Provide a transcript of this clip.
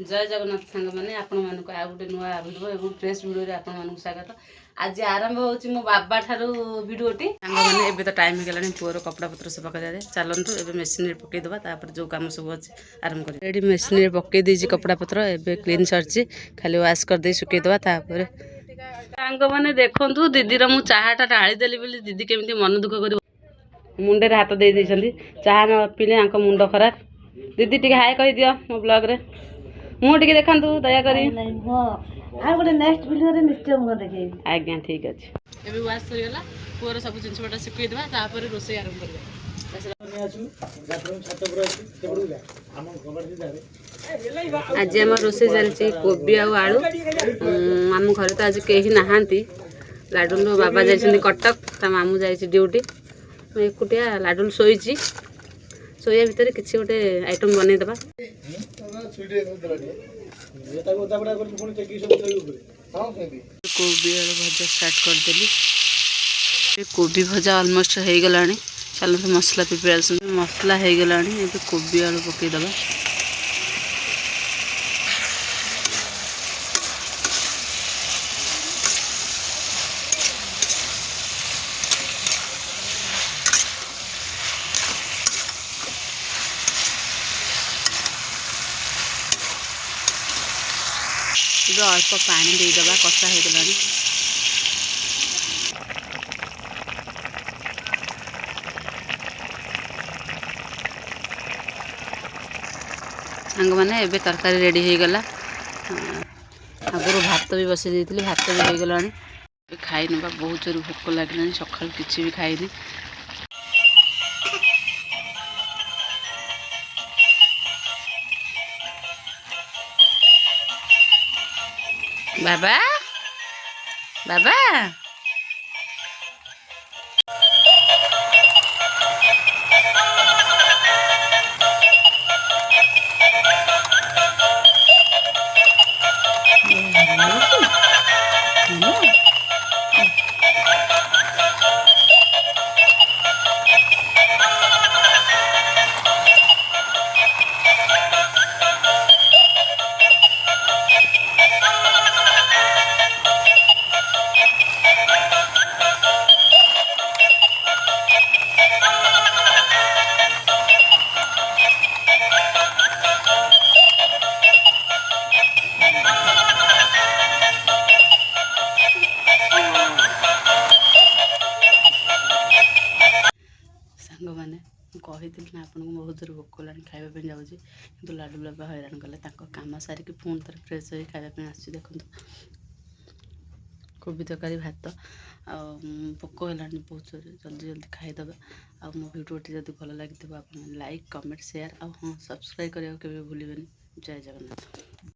जय जगन्नाथ सांग मैंने आपण मानक आ गोटे नुआ भिडियो एवं फ्रेश भिडियो आपण मानक स्वागत। आज आरंभ होची मो बाबा ठारू भिडियोटी सांग मैंने एबे तो टाइम गेलानी पुअर कपड़ा पत्र सब पका दे चलंतु एबे मशीन रे पके दबा तापर जो काम सब अछि आरंभ करी रेडी मशीन रे पके देजी कपड़ा पत्र एबे क्लीन सरची खाली वाश कर दे सुके दबा तापर सांग मैंने देखंतु दीदी रो मु चाहाटा ढाली देली बोली दीदी केमिति मन दुख करी मुंडे रे हाथ दे दैछंती चाहा न पीले आंक मुंड खराब। दीदी टिके हाय कहि दियो मो ब्लॉग रे मु टिके देखंतु दया करी हां आ गोटे नेक्स्ट वीडियो रे निश्चय मु देखै आज्ञा ठीक अछि। एबे वाश सरी गेला पुअर सब जिंस बटा सिकई देबा तापर रोसई आरंभ करबा आज हम रोसई चलची कोबी आ आलू मामू घर तो आज केही नहांती लाडुल बाबा जाइछंती कटक ता मामू जाइछि ड्यूटी मैं एकुटिया लाडुल सोईची सोया भितर किसी गोटे आइटम बनै देबा कोबी आलू भजा स्टार्ट कर देली कोबी भजा ऑलमोस्ट हो गलानी चलो मसला प्रिपरेशन मसला हो गलानी ए कोबी आलू पकई देबा अल्प पानी देदेबा कषा हो गलानी सांग मैंने एबे तरकारी रेडी हो गला आगुरी भात भी बसई देती भात भी हो गलानी खाई नवा बहुत जोर भोक लगे सका किसी भी खाईनी बाबा बाबा मैंने कही ना आपको बहुत जोर भोक लानी खावाई जाऊँगी कि लाडू बाबा हैरान कले कम सारिकी पुणी थोड़े फ्रेश हो खावाई आसू देखो कोबी तरकारी भात भोक है बहुत जोर जल्दी जल्दी खाईदे आ मो भिडियोटी जब भल लगी आप लाइक कमेंट शेयर हाँ सब्सक्राइब करने के भूलें। जय जगन्नाथ।